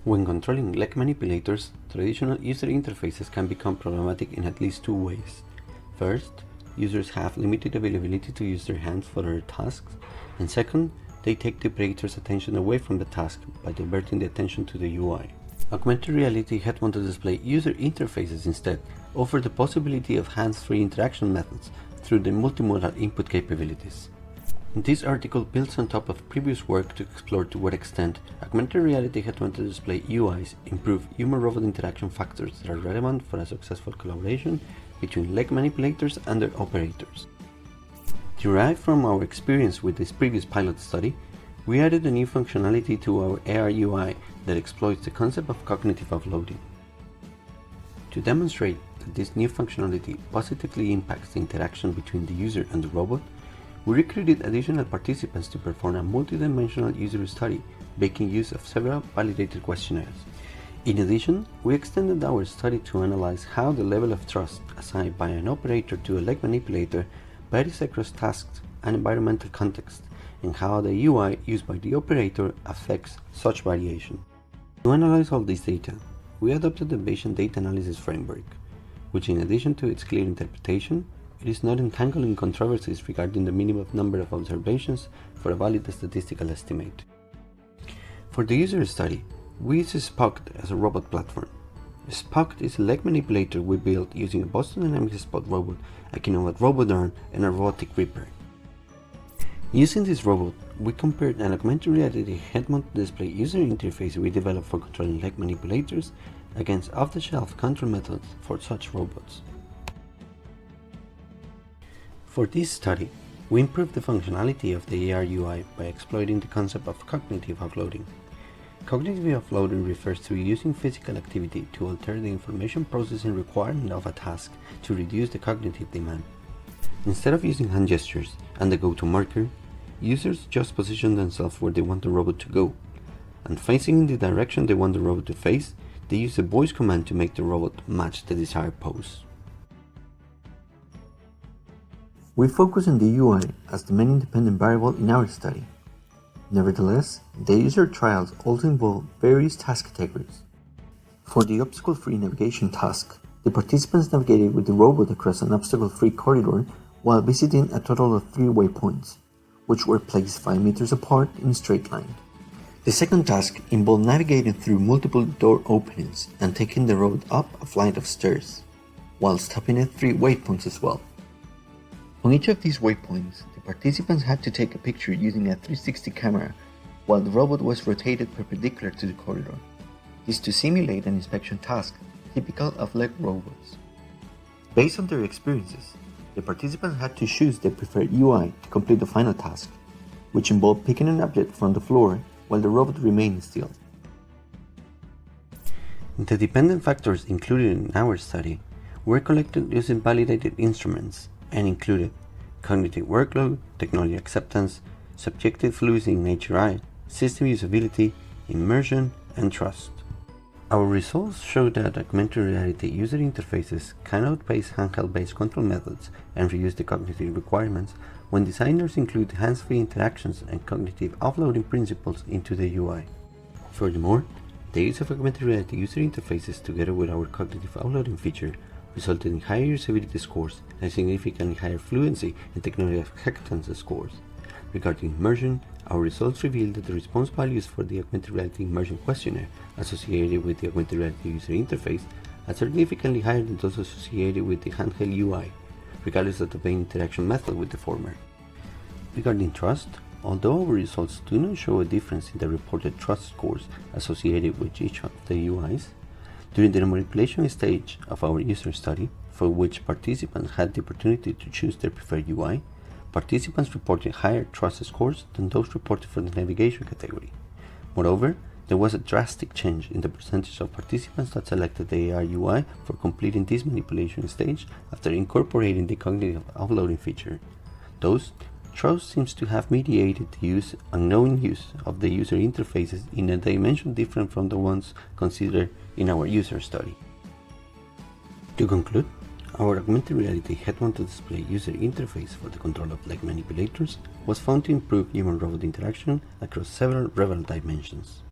When controlling leg manipulators, traditional user interfaces can become problematic in at least two ways. First, users have limited availability to use their hands for their tasks, and second, they take the operator's attention away from the task by diverting the attention to the UI. Augmented reality head-mounted display user interfaces instead offer the possibility of hands-free interaction methods through the multimodal input capabilities. This article builds on top of previous work to explore to what extent augmented reality head-mounted display UIs improve human-robot interaction factors that are relevant for a successful collaboration between leg manipulators and their operators. Derived from our experience with this previous pilot study, we added a new functionality to our AR UI that exploits the concept of cognitive offloading. To demonstrate that this new functionality positively impacts the interaction between the user and the robot, we recruited additional participants to perform a multidimensional user study, making use of several validated questionnaires. In addition, we extended our study to analyze how the level of trust assigned by an operator to a leg manipulator varies across tasks and environmental context, and how the UI used by the operator affects such variation. To analyze all this data, we adopted the Bayesian data analysis framework, which in addition to its clear interpretation, it is not entangled in controversies regarding the minimum number of observations for a valid statistical estimate. For the user study, we use Spocked as a robot platform. Spocked is a leg manipulator we built using a Boston Dynamics Spot robot, a Kinova robot arm, and a Robotiq Reaper. Using this robot, we compared an augmented reality head-mounted display user interface we developed for controlling leg manipulators against off-the-shelf control methods for such robots. For this study, we improved the functionality of the AR UI by exploiting the concept of cognitive offloading. Cognitive offloading refers to using physical activity to alter the information processing requirement of a task to reduce the cognitive demand. Instead of using hand gestures and the go-to marker, users just position themselves where they want the robot to go, and facing in the direction they want the robot to face, they use a voice command to make the robot match the desired pose. We focus on the UI as the main independent variable in our study. Nevertheless, the user trials also involve various task categories. For the obstacle-free navigation task, the participants navigated with the robot across an obstacle-free corridor while visiting a total of 3 waypoints, which were placed 5 meters apart in a straight line. The second task involved navigating through multiple door openings and taking the robot up a flight of stairs, while stopping at 3 waypoints as well. On each of these waypoints, the participants had to take a picture using a 360 camera while the robot was rotated perpendicular to the corridor. This to simulate an inspection task typical of leg robots. Based on their experiences, the participants had to choose their preferred UI to complete the final task, which involved picking an object from the floor while the robot remained still. The dependent factors included in our study were collected using validated instruments and included cognitive workload, technology acceptance, subjective fluency in HRI, system usability, immersion, and trust. Our results show that augmented reality user interfaces can outpace handheld-based control methods and reduce the cognitive requirements when designers include hands-free interactions and cognitive offloading principles into the UI. Furthermore, the use of augmented reality user interfaces together with our cognitive offloading feature resulted in higher usability scores and significantly higher fluency and technology acceptance scores. Regarding immersion, our results revealed that the response values for the augmented reality immersion questionnaire associated with the augmented reality user interface are significantly higher than those associated with the handheld UI, regardless of the main interaction method with the former. Regarding trust, although our results do not show a difference in the reported trust scores associated with each of the UIs, during the manipulation stage of our user study, for which participants had the opportunity to choose their preferred UI, participants reported higher trust scores than those reported for the navigation category. Moreover, there was a drastic change in the percentage of participants that selected the AR UI for completing this manipulation stage after incorporating the cognitive offloading feature. Thus, trust seems to have mediated the unknown use of the user interfaces in a dimension different from the ones considered in our user study. To conclude, our augmented reality head-mounted display user interface for the control of leg manipulators was found to improve human-robot interaction across several relevant dimensions.